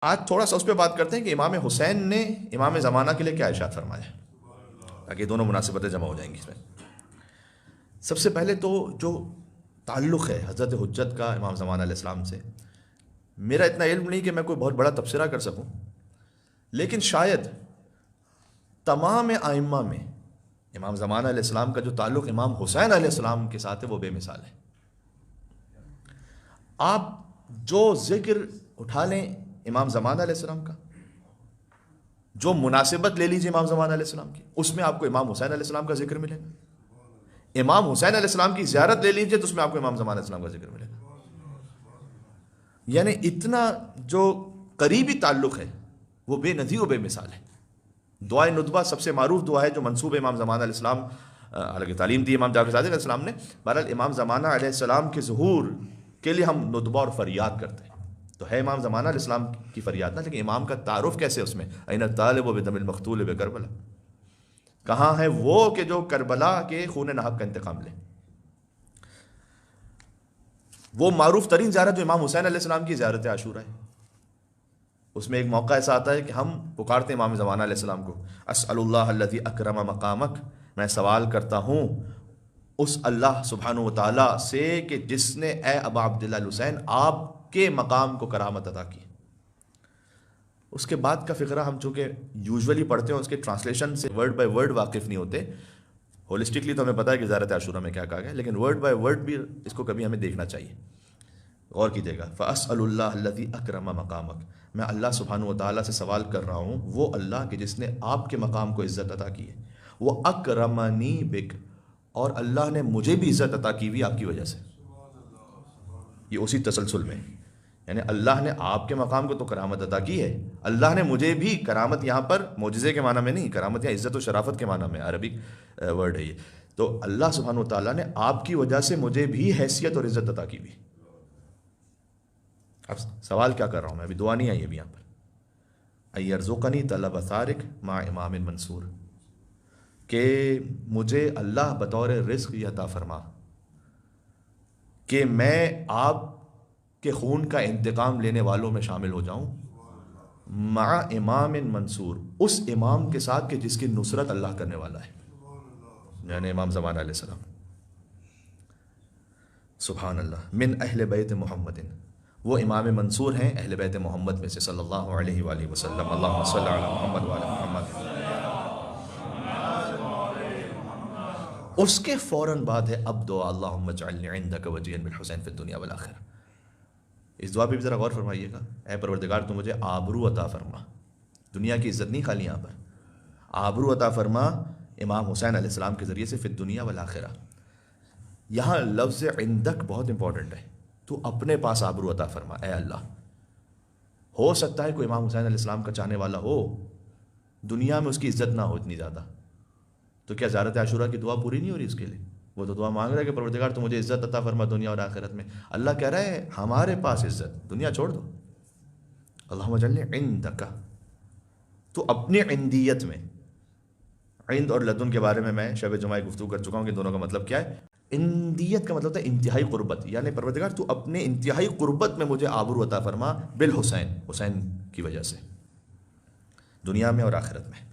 آج تھوڑا سا اس پہ بات کرتے ہیں کہ امام حسین نے امام زمانہ کے لیے کیا ارشاد فرمایا، تاکہ دونوں مناسبتیں جمع ہو جائیں گی اس میں۔ سب سے پہلے تو جو تعلق ہے حضرت حجت کا امام زمانہ علیہ السلام سے، میرا اتنا علم نہیں کہ میں کوئی بہت بڑا تبصرہ کر سکوں، لیکن شاید تمام ائمہ میں امام زمانہ علیہ السلام کا جو تعلق امام حسین علیہ السلام کے ساتھ ہے وہ بے مثال ہے۔ آپ جو ذکر اٹھا لیں امام زمانہ علیہ السلام کا، جو مناسبت لے لیجیے امام زمانہ علیہ السلام کی، اس میں آپ کو امام حسین علیہ السلام کا ذکر ملے گا۔ امام حسین علیہ السلام کی زیارت لے لیجیے تو اس میں آپ کو امام زمانہ علیہ السلام کا ذکر ملے گا۔ یعنی اتنا جو قریبی تعلق ہے وہ بے نظیر و بے مثال ہے۔ دعائے ندبہ سب سے معروف دعا ہے جو منسوب امام زمانہ علیہ السلام، حالانکہ تعلیم دی امام جعفر صادق علیہ السلام نے، بہرحال امام زمانہ علیہ السلام کے ظہور کے لیے ہم ندبہ اور فریاد کرتے ہیں۔ تو ہے امام زمانہ علیہ السلام کی فریاد نہ، لیکن امام کا تعارف کیسے اس میں؟ این الطالب بدم المقتول بکربلا، کہاں ہے وہ کہ جو کربلا کے خون نہب کا انتقام لے؟ وہ معروف ترین زیارت جو امام حسین علیہ السلام کی زیارت عاشورہ ہے، اس میں ایک موقع ایسا آتا ہے کہ ہم پکارتے ہیں امام زمانہ علیہ السلام کو، اسأل اللہ الذی اکرم مقامک، میں سوال کرتا ہوں اس اللہ سبحانہ و تعالیٰ سے کہ جس نے اے ابا عبداللہ الحسین آپ کے مقام کو کرامت عطا کی۔ اس کے بعد کا فقرہ ہم چونکہ یوزولی پڑھتے ہیں، اس کے ٹرانسلیشن سے ورڈ بائی ورڈ واقف نہیں ہوتے، ہولسٹکلی تو ہمیں پتہ ہے کہ زیارت عاشورہ میں کیا کہا گیا، لیکن ورڈ بائی ورڈ بھی اس کو کبھی ہمیں دیکھنا چاہیے۔ غور کیجیے گا، فَأَسْأَلُ اللَّهَ الَّذِي أَكْرَمَ مَقَامَكَ، میں اللہ سبحانہ و تعالیٰ سے سوال کر رہا ہوں، وہ اللہ کہ جس نے آپ کے مقام کو عزت عطا کی ہے، وہ اکرمنی بک، اور اللہ نے مجھے بھی عزت عطا کی ہوئی آپ کی وجہ سے۔ یہ اسی تسلسل میں، یعنی اللہ نے آپ کے مقام کو تو کرامت عطا کی ہے، اللہ نے مجھے بھی کرامت، یہاں پر معجزے کے معنی میں نہیں، کرامت یہاں عزت و شرافت کے معنی میں، عربک ورڈ ہے یہ، تو اللہ سبحانہ و تعالیٰ نے آپ کی وجہ سے مجھے بھی حیثیت اور عزت عطا کی ہوئی۔ اب سوال کیا کر رہا ہوں میں، ابھی دعا نہیں آئی ابھی یہاں پر، ایرزقنی طلب ثارق مع امام منصور، کہ مجھے اللہ بطور رزق یہ عطا فرما کہ میں آپ کے خون کا انتقام لینے والوں میں شامل ہو جاؤں، مع امام منصور، اس امام کے ساتھ کہ جس کی نصرت اللہ کرنے والا ہے، یعنی امام زمانہ علیہ السلام۔ سبحان اللہ، من اہل بیت محمد، وہ امام منصور ہیں اہل بیت محمد میں سے، صلی اللہ علیہ وآلہ وسلم، اللہم صلی علی محمد وعلی محمد۔ اس کے فوراً بعد ہے اب دعا، اللہم اجعلنی عندک وجیھا بالحسین فی الدنیا والآخرہ۔ اس دعا پہ بھی ذرا غور فرمائیے گا، اے پروردگار تو مجھے آبرو عطا فرما، دنیا کی عزت نہیں خالی یہاں پر، آبرو عطا فرما امام حسین علیہ السلام کے ذریعے سے فی الدنیا والآخرہ۔ یہاں لفظ عندک بہت امپورٹنٹ ہے، تو اپنے پاس آبرو عطا فرما اے اللہ۔ ہو سکتا ہے کوئی امام حسین علیہ السلام کا چاہنے والا ہو، دنیا میں اس کی عزت نہ ہو اتنی زیادہ، تو کیا زیارت عاشورہ کی دعا پوری نہیں ہو رہی اس کے لیے؟ وہ تو دعا مانگ رہا ہے کہ پروردگار تو مجھے عزت عطا فرما دنیا اور آخرت میں۔ اللہ کہہ رہا ہے ہمارے پاس عزت، دنیا چھوڑ دو، اللہم اجعلنی عندک، تو اپنی عندیت میں، عند اور لدن کے بارے میں میں شب جمعہ گفتگو کر چکا ہوں کہ دونوں کا مطلب کیا ہے۔ عندیت کا مطلب ہے انتہائی قربت، یعنی پروردگار تو اپنے انتہائی قربت میں مجھے آبرو عطا فرما بالحسین، حسین کی وجہ سے، دنیا میں اور آخرت میں۔